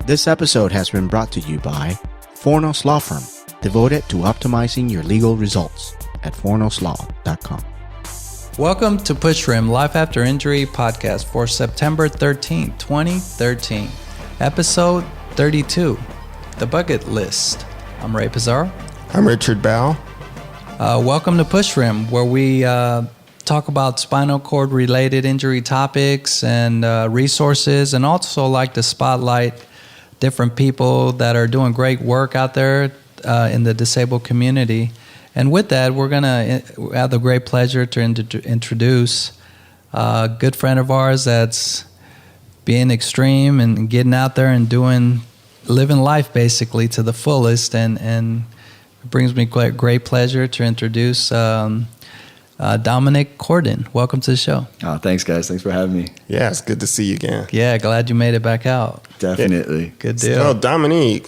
This episode has been brought to you by Fornos Law Firm, devoted to optimizing your legal results at fornoslaw.com. Welcome to Push Rim Life After Injury podcast for September 13th, 2013. Episode 32, The Bucket List. I'm Ray PIZARRO. I'm Ricahrd BELL. Welcome to Push Rim, where we talk about spinal cord related injury topics and resources, and also like to spotlight different people that are doing great work out there in the disabled community. And with that, we're going to have the great pleasure to introduce a good friend of ours that's being extreme and getting out there and living life basically to the fullest. And it brings me great pleasure to introduce Domonic CORRADIN. Welcome to the show. Oh, thanks, guys. Thanks for having me. Yeah, it's good to see you again. Yeah, glad you made it back out. Definitely. Yeah, good deal. So, Domonic,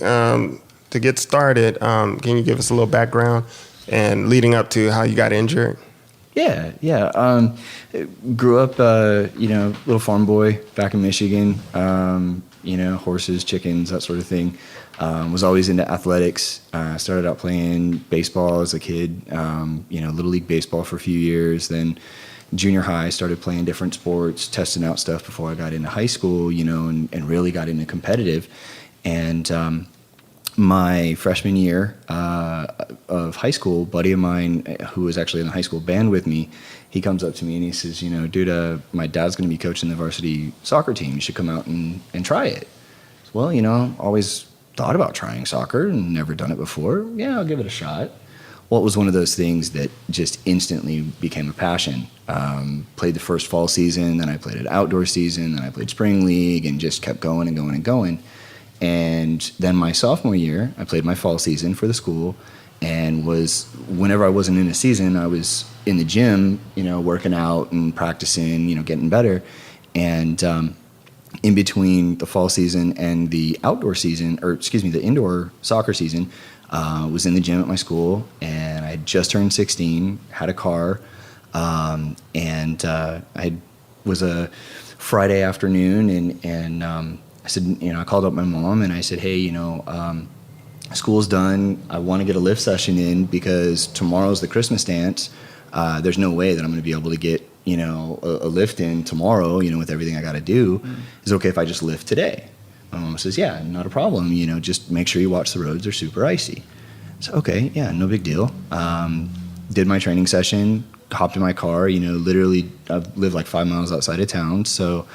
to get started, can you give us a little background and leading up to how you got injured? Yeah. Grew up, little farm boy back in Michigan. Horses, chickens, that sort of thing. Was always into athletics. Started out playing baseball as a kid, Little League baseball for a few years. Then junior high, started playing different sports, testing out stuff before I got into high school, and really got into competitive. And my freshman year of high school, a buddy of mine who was actually in the high school band with me, he comes up to me and he says, dude, my dad's going to be coaching the varsity soccer team. You should come out and try it. Well, always thought about trying soccer and never done it before. Yeah, I'll give it a shot. Well, it was one of those things that just instantly became a passion. Played the first fall season, then I played an outdoor season, then I played spring league, and just kept going and going and going. And then my sophomore year, I played my fall season for the school, and whenever I wasn't in a season, I was in the gym, working out and practicing, getting better. And in between the fall season and the the indoor soccer season, was in the gym at my school, and I had just turned 16, had a car, and I was a Friday afternoon, and I said, I called up my mom and I said, hey, school's done. I want to get a lift session in because tomorrow's the Christmas dance. There's no way that I'm going to be able to get, a lift in tomorrow, with everything I got to do. Is it okay if I just lift today? My mom says, yeah, not a problem. Just make sure you watch the roads. They're super icy. So, okay, yeah, no big deal. Did my training session, hopped in my car, literally I live like 5 miles outside of town. So,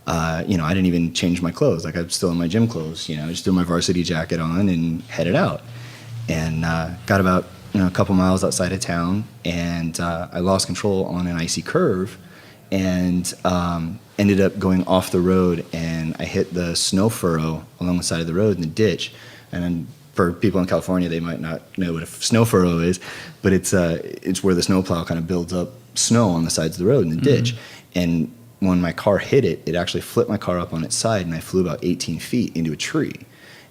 I didn't even change my clothes. Like I'm still in my gym clothes, I just threw my varsity jacket on and headed out. And got about, a couple miles outside of town, and I lost control on an icy curve and ended up going off the road, and I hit the snow furrow along the side of the road in the ditch. And then for people in California, they might not know what a snow furrow is, but it's where the snowplow kind of builds up snow on the sides of the road in the ditch. And when my car hit it, it actually flipped my car up on its side, and I flew about 18 feet into a tree.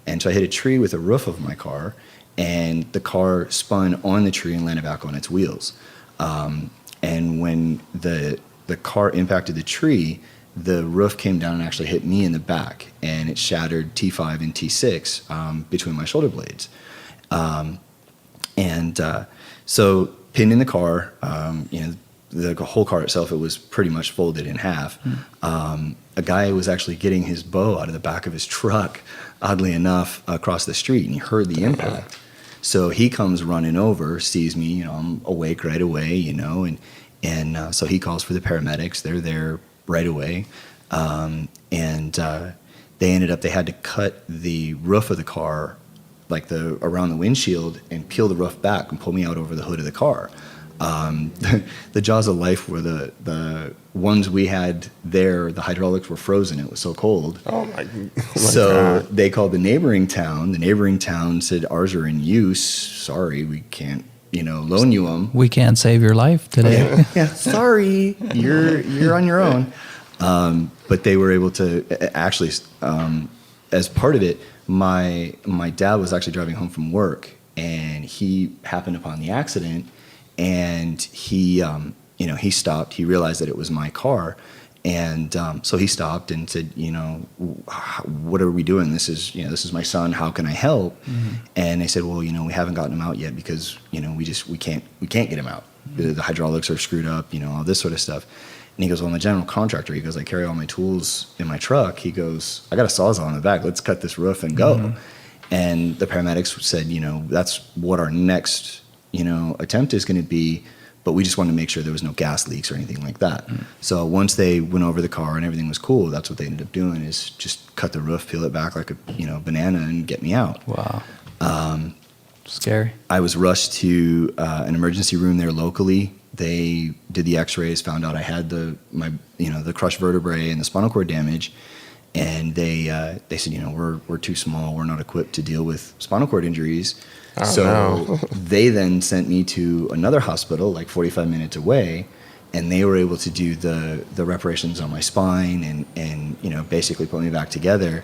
And so I hit a tree with the roof of my car, and the car spun on the tree and landed back on its wheels. And when the car impacted the tree, the roof came down and actually hit me in the back, and it shattered T5 and T6 between my shoulder blades. So pinned in the car, the whole car itself, it was pretty much folded in half. A guy was actually getting his bow out of the back of his truck, oddly enough, across the street, and he heard the impact. So he comes running over, sees me, I'm awake right away, and so he calls for the paramedics. They're there right away. They had to cut the roof of the car, like around the windshield, and peel the roof back and pull me out over the hood of the car. The jaws of life were the ones we had there. The hydraulics were frozen. It was so cold. Oh my So God. they called the neighboring town. The neighboring town said, ours are in use. Sorry, we can't, loan you them. We can't save your life today. Yeah, sorry, you're on your own. But they were able to actually, as part of it, my dad was actually driving home from work, and he happened upon the accident. And he stopped. He realized that it was my car, And so he stopped and said, what are we doing? This is my son. How can I help? Mm-hmm. And they said, well, we haven't gotten him out yet because, we can't get him out. The hydraulics are screwed up, all this sort of stuff. And he goes, well, I'm a general contractor. He goes, I carry all my tools in my truck. He goes, I got a Sawzall in the back. Let's cut this roof and go. Mm-hmm. And the paramedics said, that's what our next, attempt is going to be. But we just wanted to make sure there was no gas leaks or anything like that. Mm. So once they went over the car and everything was cool, that's what they ended up doing is just cut the roof, peel it back like a banana, and get me out. Wow. Scary. I was rushed to an emergency room there locally. They did the X-rays, found out I had the crushed vertebrae and the spinal cord damage, and they said, we're too small, we're not equipped to deal with spinal cord injuries. Oh, so no. They then sent me to another hospital like 45 minutes away, and they were able to do the reparations on my spine and basically put me back together.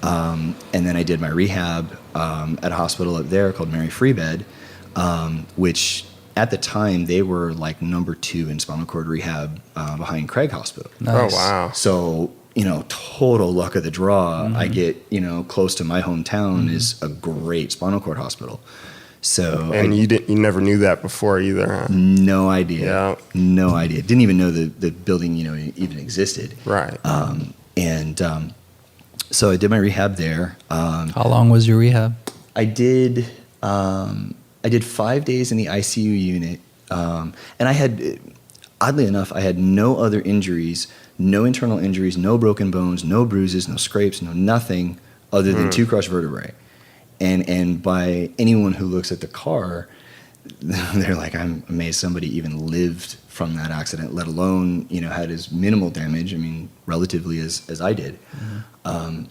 And then I did my rehab at a hospital up there called Mary Freebed, which at the time they were like number 2 in spinal cord rehab behind Craig Hospital. Nice. Oh, wow. So total luck of the draw. Mm-hmm. I get, close to my hometown mm-hmm. is a great spinal cord hospital. So and you never knew that before either, huh? No idea. Yeah. No idea. Didn't even know the building, even existed. Right. So I did my rehab there. How long was your rehab? I did 5 days in the ICU unit. And I had, oddly enough, I had no other injuries, no internal injuries, no broken bones, no bruises, no scrapes, no nothing other than 2 crushed vertebrae. And by anyone who looks at the car, they're like, I'm amazed somebody even lived from that accident, let alone, had as minimal damage, relatively as I did. Mm-hmm.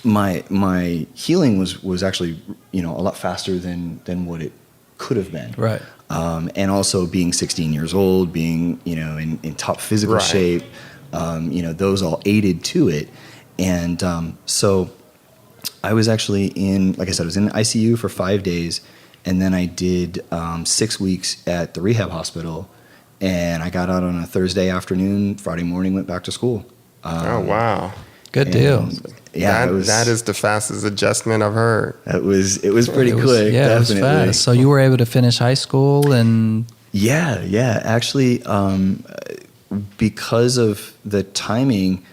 My healing was actually, a lot faster than what it could have been. Right. And also being 16 years old, being, in top physical right. shape, those all aided to it. And so I was actually like I said, I was in the ICU for 5 days, and then I did 6 weeks at the rehab hospital, and I got out on a Thursday afternoon, Friday morning, went back to school. Oh, wow. Good deal. Yeah, that is the fastest adjustment I've heard. It was pretty quick. Yeah, definitely. it was fast. So you were able to finish high school and. Yeah. Actually, because of the timing,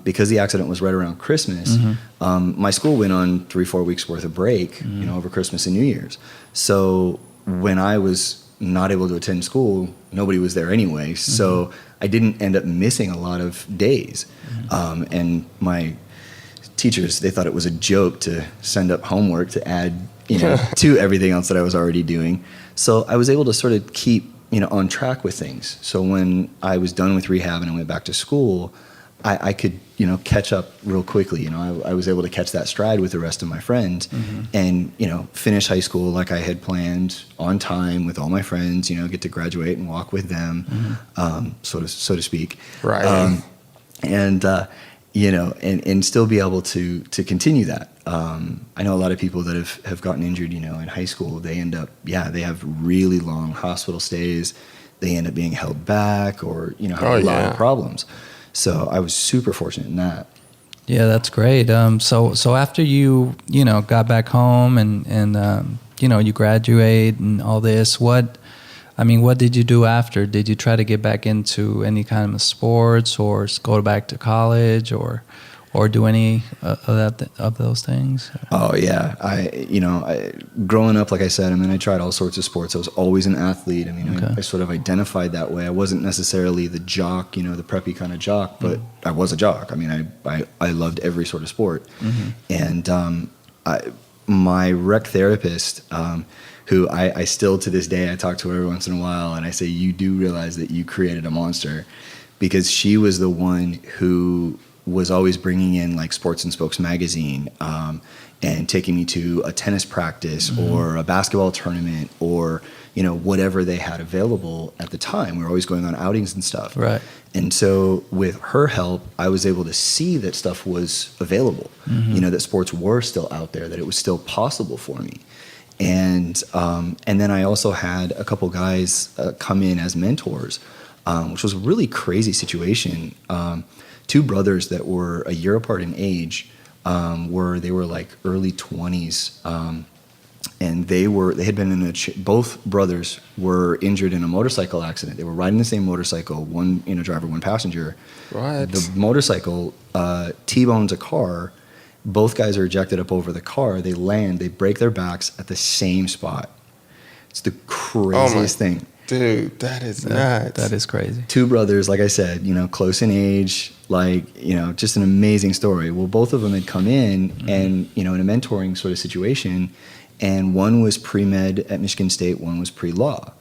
because the accident was right around Christmas, mm-hmm. My my school went on 3-4 weeks worth of break, mm-hmm. Over Christmas and New Year's. So when I was not able to attend school, nobody was there anyway. Mm-hmm. So I didn't end up missing a lot of days. Mm-hmm. And my teachers, they thought it was a joke to send up homework to add, to everything else that I was already doing. So I was able to sort of keep, on track with things. So when I was done with rehab and I went back to school, I could, catch up real quickly. I was able to catch that stride with the rest of my friends, mm-hmm. and, finish high school like I had planned on time with all my friends, get to graduate and walk with them, mm-hmm. So to speak. Right. And still be able to continue that. I know a lot of people that have gotten injured, in high school, they end up, they have really long hospital stays. They end up being held back or, have a lot of problems. So I was super fortunate in that. Yeah, that's great. So after you got back home and you graduate and all this, what did you do after? Did you try to get back into any kind of sports or go back to college or do any of those things? Oh yeah, I growing up, like I said, I tried all sorts of sports. I was always an athlete. Okay. I sort of identified that way. I wasn't necessarily the jock, the preppy kind of jock, but I was a jock. I loved every sort of sport. Mm-hmm. And my rec therapist, who I still to this day I talk to her every once in a while, and I say, you do realize that you created a monster, because she was the one who was always bringing in like Sports and Spokes magazine, and taking me to a tennis practice, mm-hmm. or a basketball tournament, or whatever they had available at the time. We were always going on outings and stuff. Right. And so with her help, I was able to see that stuff was available. Mm-hmm. That sports were still out there, that it was still possible for me. And then I also had a couple guys come in as mentors. which was a really crazy situation. Two brothers that were a year apart in age, they were like early 20s, and they had been in both brothers were injured in a motorcycle accident. They were riding the same motorcycle, one driver, one passenger. What? The motorcycle T-bones a car. Both guys are ejected up over the car. They land. They break their backs at the same spot. It's the craziest thing. Dude, that is nuts. That is crazy. Two brothers, like I said, close in age, just an amazing story. Well, both of them had come in and, in a mentoring sort of situation, and one was pre-med at Michigan State, one was pre-law.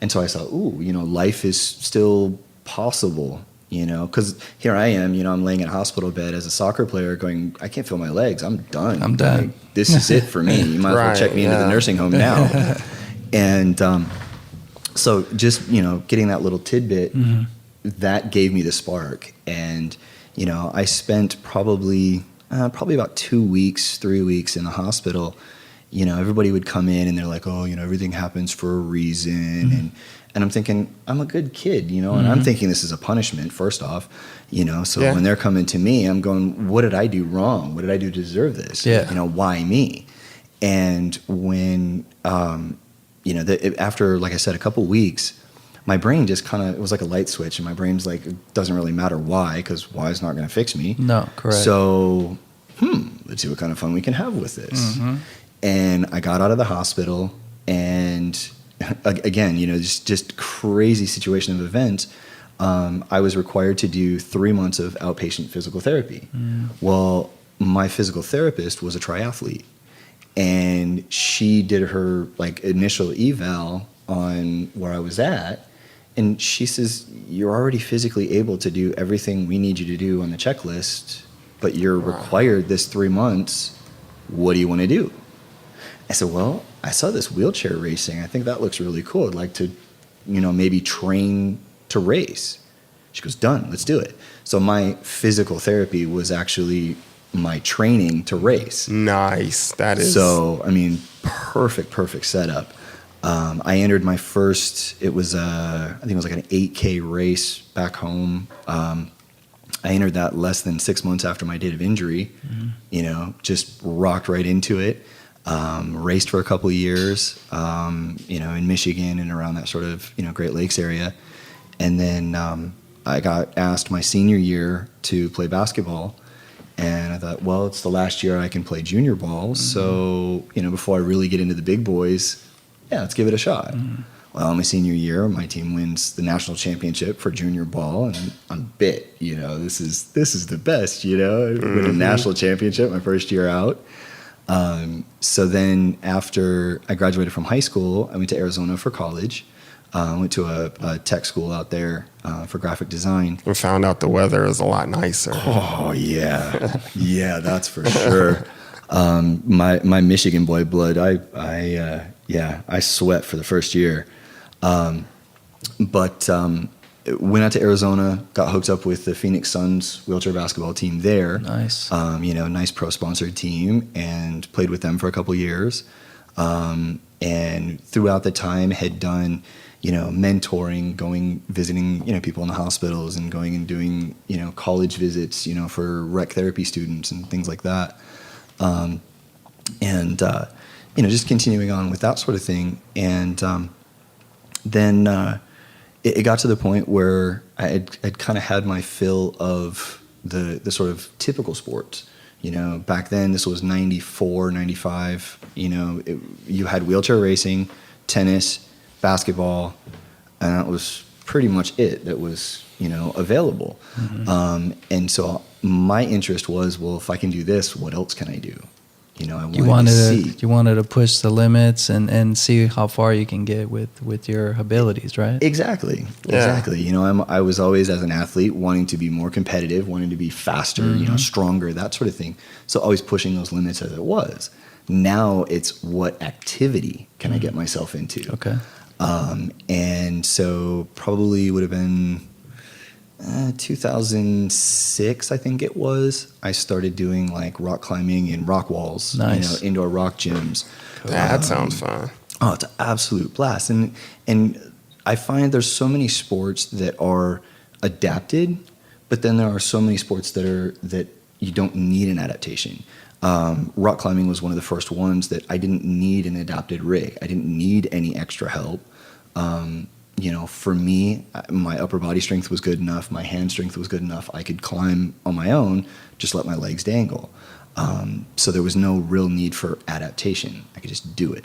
And so I thought, life is still possible, because here I am, I'm laying in a hospital bed as a soccer player going, I can't feel my legs. I'm done. This is it for me. You might as well check me into the nursing home now. And so just, getting that little tidbit, that gave me the spark. And, I spent probably about 2 weeks, 3 weeks in the hospital. Everybody would come in and they're like, oh, everything happens for a reason. And I'm thinking, I'm a good kid, and I'm thinking this is a punishment, first off, So when they're coming to me, I'm going, what did I do wrong? What did I do to deserve this? Yeah. Why me? And when, after, like I said, a couple weeks, my brain just it was like a light switch, and my brain's like, it doesn't really matter why, because why is not going to fix me. No, correct. So, let's see what kind of fun we can have with this. And I got out of the hospital, and again, just crazy situation of events. I was required to do 3 months of outpatient physical therapy. Well, my physical therapist was a triathlete, and she did her initial eval on where I was at, and she says, you're already physically able to do everything we need you to do on the checklist, but you're required this 3 months. What do you want to do? I said, well, I saw this wheelchair racing. I think that looks really cool. I'd like to, maybe train to race. She goes, done, let's do it. So my physical therapy was actually my training to race. Nice. That is. So, perfect setup. I entered my first, I think it was like an 8K race back home. I entered that less than 6 months after my date of injury, just rocked right into it. Raced for a couple of years, in Michigan and around that sort of, Great Lakes area. And then I got asked my senior year to play basketball. And I thought, well, it's the last year I can play junior ball. So, before I really get into the big boys, let's give it a shot. Well, my senior year, my team wins the national championship for junior ball. And I'm bit, this is the best, win a national championship my first year out. So then after I graduated from high school, I went to Arizona for college. Went to a tech school out there for graphic design. We found out the weather is a lot nicer. Oh, yeah. Yeah, that's for sure. My Michigan boy blood, I sweat for the first year. But went out to Arizona, got hooked up with the Phoenix Suns wheelchair basketball team there. Nice. Nice pro-sponsored team, and played with them for a couple years. And throughout the time had done, mentoring, visiting, people in the hospitals, and going and doing, college visits, for rec therapy students and things like that. Just continuing on with that sort of thing. And then it got to the point where I'd kind of had my fill of the sort of typical sports. Back then, this was 94, 95, you had wheelchair racing, tennis, basketball, and that was pretty much it that was, available. And so my interest was, well, if I can do this, what else can I do? I wanted to see. You wanted to push the limits and see how far you can get with your abilities, right? Exactly. I was always, as an athlete, wanting to be more competitive, wanting to be faster, stronger, that sort of thing. So always pushing those limits as it was. Now it's what activity can I get myself into? Okay. And so probably would have been 2006, I think it was. I started doing rock climbing in rock walls, nice. Indoor rock gyms. That sounds fun. Oh, it's an absolute blast. And I find there's so many sports that are adapted, but then there are so many sports that you don't need an adaptation. Rock climbing was one of the first ones that I didn't need an adapted rig. I didn't need any extra help. For me, my upper body strength was good enough. My hand strength was good enough. I could climb on my own, just let my legs dangle. So there was no real need for adaptation. I could just do it.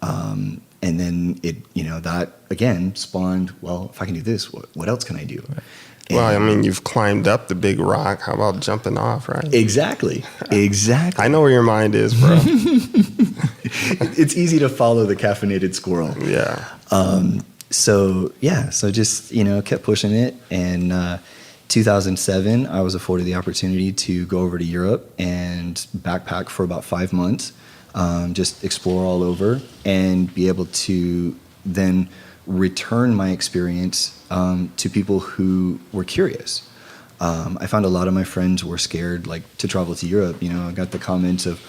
And then that again spawned, well, if I can do this, what else can I do? Right. Well, I mean, you've climbed up the big rock. How about jumping off, right? Exactly. I know where your mind is, bro. It's easy to follow the caffeinated squirrel. Yeah. So just, kept pushing it. And 2007, I was afforded the opportunity to go over to Europe and backpack for about 5 months, just explore all over and be able to then return my experience to people who were curious. I found a lot of my friends were scared, to travel to Europe. I got the comments of,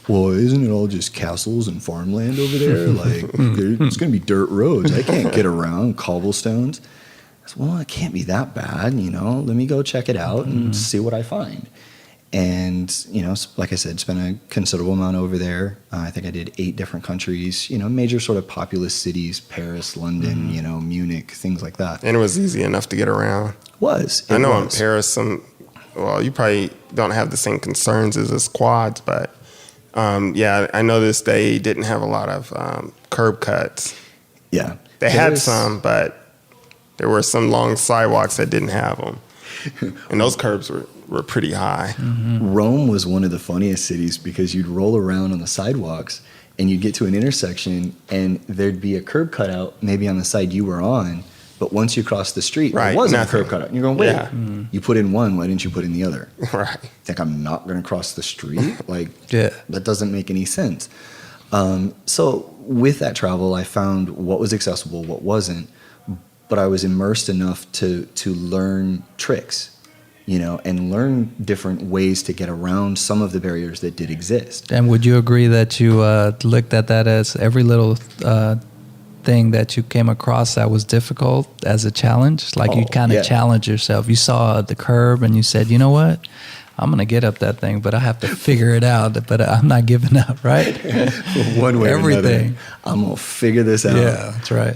well, isn't it all just castles and farmland over there? It's going to be dirt roads. I can't get around, cobblestones. I said, well, it can't be that bad. Let me go check it out and see what I find. And, like I said, spent a considerable amount over there. I think I did 8 different countries, major sort of populous cities, Paris, London, Munich, things like that. And it was easy enough to get around. I know in Paris, you probably don't have the same concerns as us quads, but I noticed they didn't have a lot of curb cuts. Yeah. They had some, but there were some long sidewalks that didn't have them. And those curbs were pretty high. Mm-hmm. Rome was one of the funniest cities because you'd roll around on the sidewalks and you'd get to an intersection and there'd be a curb cutout maybe on the side you were on, but once you crossed the street, there wasn't a curb cutout. And you're going, wait, you put in one, why didn't you put in the other? Right. Think I'm not going to cross the street? That doesn't make any sense. So with that travel, I found what was accessible, what wasn't, but I was immersed enough to learn tricks, and learn different ways to get around some of the barriers that did exist. And would you agree that you looked at that as every little thing that you came across that was difficult as a challenge? You kind of challenge yourself. You saw the curb and you said, you know what? I'm going to get up that thing, but I have to figure it out. But I'm not giving up, right? One way Everything. or another. I'm going to figure this out. Yeah, that's right.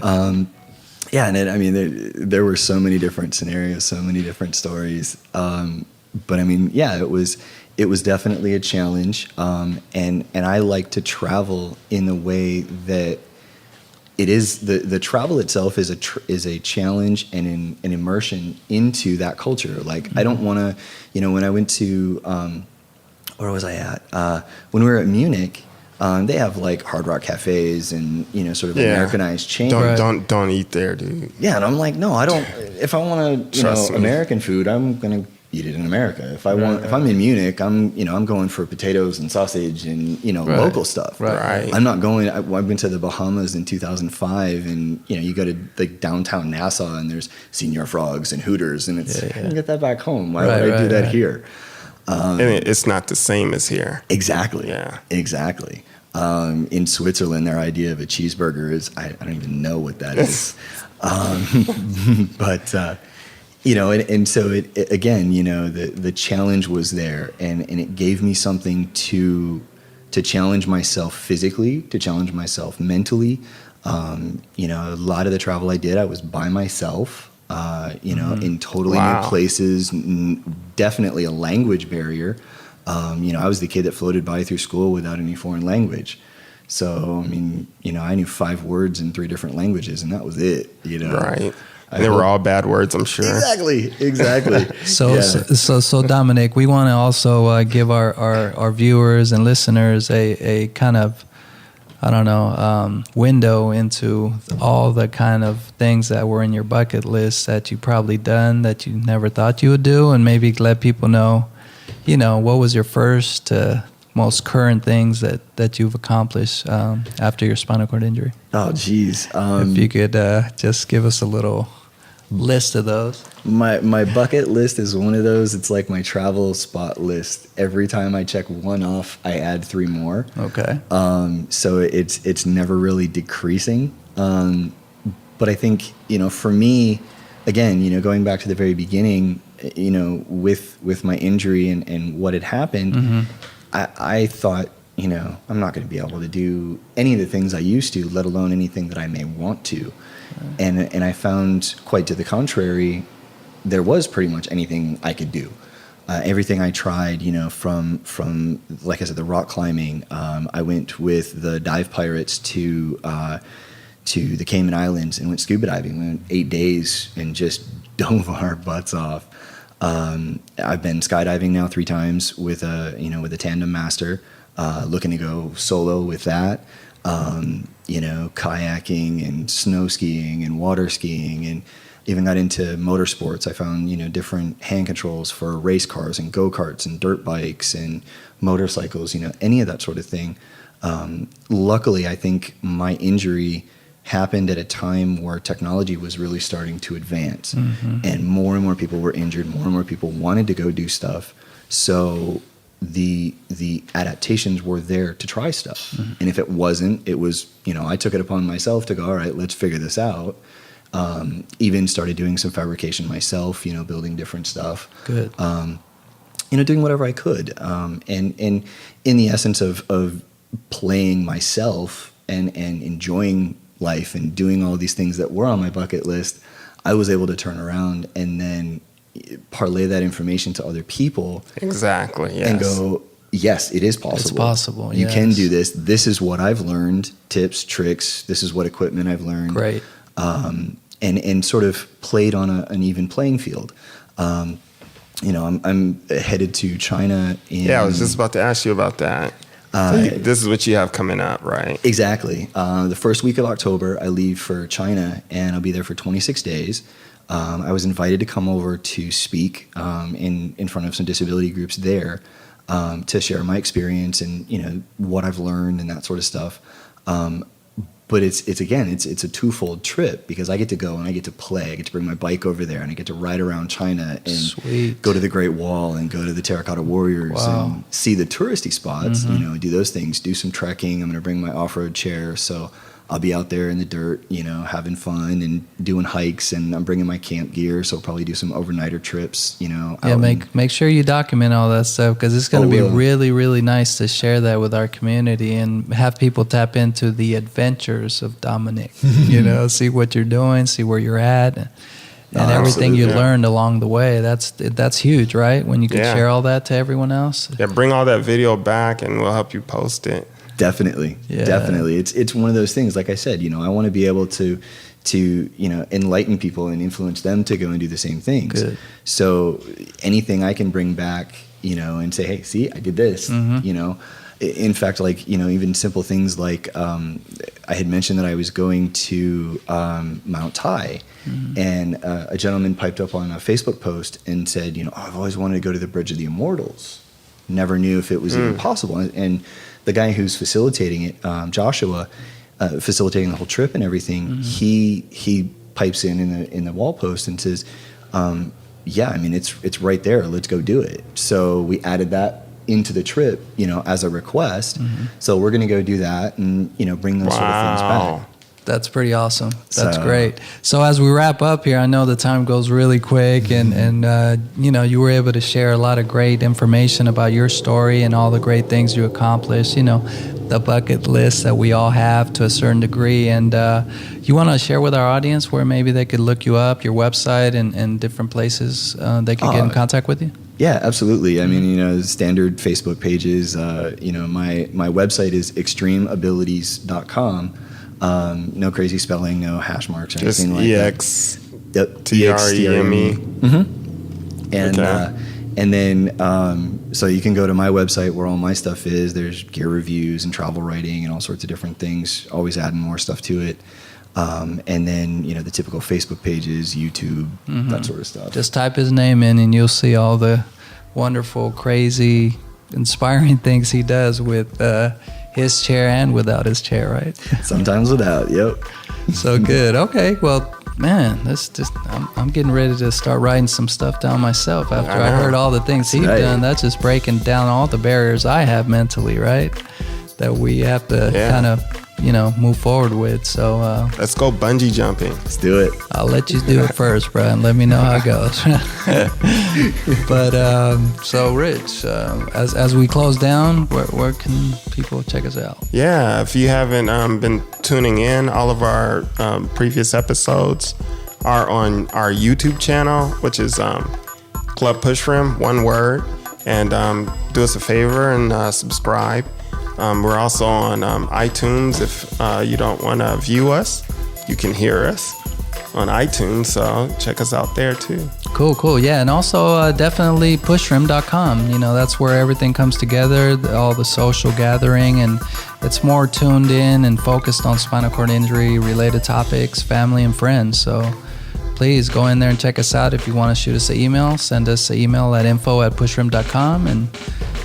There were so many different scenarios, so many different stories. But it was definitely a challenge. And I like to travel in a way that it is the travel itself is a challenge and an immersion into that culture. I don't want to, when I went to, where was I at? When we were at Munich, they have Hard Rock cafes and sort of Americanized chains. Don't eat there, dude. Yeah, and I'm like, no, I don't. If I want American food, I'm gonna eat it in America. If I'm in Munich, I'm going for potatoes and sausage and local stuff. Right. I'm not going. I went to the Bahamas in 2005, and you go to downtown Nassau, and there's Senior Frogs and Hooters, and it's I can get that back home. Why would I do that here? And it's not the same as here. Exactly. Yeah. Exactly. In Switzerland, their idea of a cheeseburger is I don't even know what that is. But and so it again, the challenge was there, and it gave me something to challenge myself physically, to challenge myself mentally. A lot of the travel I did, I was by myself. In totally new places, definitely a language barrier. I was the kid that floated by through school without any foreign language. So, I knew 5 words in 3 different languages, and that was it, Right. And they were all bad words, I'm sure. Exactly. So Dominic, we want to also give our viewers and listeners a kind of, window into all the kind of things that were in your bucket list that you probably done that you never thought you would do, and maybe let people know, what was your first most current things that you've accomplished after your spinal cord injury? Oh, geez. If you could just give us a little list of those. My bucket list is one of those. It's like my travel spot list. Every time I check one off, I add 3 more. Okay. So it's never really decreasing. But I think, for me, again, going back to the very beginning, with my injury and what had happened, I thought, I'm not going to be able to do any of the things I used to, let alone anything that I may want to. And I found, quite to the contrary, there was pretty much anything I could do. Everything I tried, from like I said, the rock climbing. I went with the dive pirates to the Cayman Islands and went scuba diving. We went 8 days and just dove our butts off. I've been skydiving now 3 times with a tandem master, looking to go solo with that. Kayaking and snow skiing and water skiing, and even got into motorsports. I found, different hand controls for race cars and go-karts and dirt bikes and motorcycles, any of that sort of thing. Luckily, I think my injury happened at a time where technology was really starting to advance, and more people were injured, more and more people wanted to go do stuff. So the adaptations were there to try stuff. And if it wasn't, it was, I took it upon myself to go, all right, let's figure this out. Even started doing some fabrication myself, building different stuff. Good. Doing whatever I could. And in the essence of playing myself and enjoying life and doing all these things that were on my bucket list, I was able to turn around and then parlay that information to other people. Exactly. Yes. And go, yes, it is possible. It's possible. You can do this. This is what I've learned. Tips, tricks. This is what equipment I've learned. Great. And sort of played on an even playing field. I'm headed to China. I was just about to ask you about that. This is what you have coming up, right? Exactly. The first week of October, I leave for China, and I'll be there for 26 days. I was invited to come over to speak in front of some disability groups there, to share my experience and what I've learned and that sort of stuff. But it's a twofold trip, because I get to go and I get to play. I get to bring my bike over there, and I get to ride around China and Sweet. Go to the Great Wall and go to the Terracotta Warriors and see the touristy spots, do those things, do some trekking. I'm going to bring my off-road chair. So I'll be out there in the dirt, having fun and doing hikes, and I'm bringing my camp gear. So I'll probably do some overnighter trips, Yeah, make sure you document all that stuff, because it's going to be really, really nice to share that with our community and have people tap into the adventures of Domonic. See what you're doing, see where you're at, and everything you learned along the way. That's huge, right? When you can share all that to everyone else. Yeah, bring all that video back, and we'll help you post it. Definitely. It's one of those things. Like I said, I want to be able to enlighten people and influence them to go and do the same things. Good. So anything I can bring back, and say, hey, see, I did this. In fact, even simple things like I had mentioned that I was going to Mount Tai, and a gentleman piped up on a Facebook post and said, I've always wanted to go to the Bridge of the Immortals. Never knew if it was even possible. And the guy who's facilitating it, Joshua, facilitating the whole trip and everything, he pipes in the wall post and says, it's right there. Let's go do it. So we added that into the trip, as a request. So we're going to go do that and, bring those sort of things back. That's pretty awesome. That's great. So as we wrap up here, I know the time goes really quick, and you were able to share a lot of great information about your story and all the great things you accomplished, the bucket list that we all have to a certain degree. And you want to share with our audience where maybe they could look you up, your website, and different places they could get in contact with you? Yeah, absolutely. I mean, standard Facebook pages. My website is extremeabilities.com. No crazy spelling, no hash marks or anything like EX, that. Yep, TREME. And and then so you can go to my website where all my stuff is. There's gear reviews and travel writing and all sorts of different things. Always adding more stuff to it. And then the typical Facebook pages, YouTube, that sort of stuff. Just type his name in and you'll see all the wonderful, crazy, inspiring things he does with his chair and without his chair, right? Sometimes without, yep. So good. Okay, well, man, I'm getting ready to start writing some stuff down myself after I heard all the things he's done. That's just breaking down all the barriers I have mentally, right? that we have to kind of, move forward with. So let's go bungee jumping. Let's do it. I'll let you do it first, bro, and let me know how it goes. But so Rich, as we close down, where can people check us out? Yeah, if you haven't been tuning in, all of our previous episodes are on our YouTube channel, which is Club Push Rim, one word. And do us a favor and subscribe. We're also on iTunes. If you don't want to view us, you can hear us on iTunes. So check us out there too. Cool. Yeah, and also definitely pushrim.com. That's where everything comes together, all the social gathering, and it's more tuned in and focused on spinal cord injury related topics, family and friends. So please go in there and check us out. If you want to shoot us an email, send us an email at info@pushrim.com. And,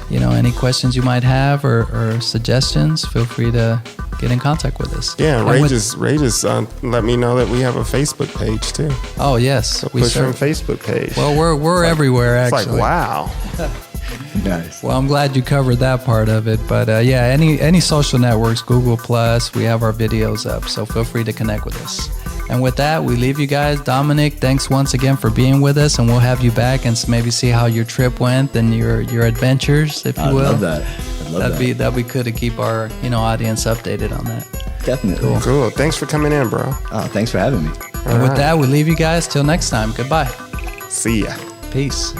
any questions you might have or suggestions, feel free to get in contact with us. Yeah, Ray just let me know that we have a Facebook page too. Oh, yes. So Push Rim Facebook page. Well, we're everywhere, actually. It's like, wow. Nice. Well, I'm glad you covered that part of it. But any social networks, Google+, we have our videos up. So feel free to connect with us. And with that, we leave you guys. Dominic, thanks once again for being with us, and we'll have you back and maybe see how your trip went and your adventures, if you will. I love that. That'd be good to keep our audience updated on that. Definitely. Cool. Thanks for coming in, bro. Oh, thanks for having me. And with that, we leave you guys till next time. Goodbye. See ya. Peace.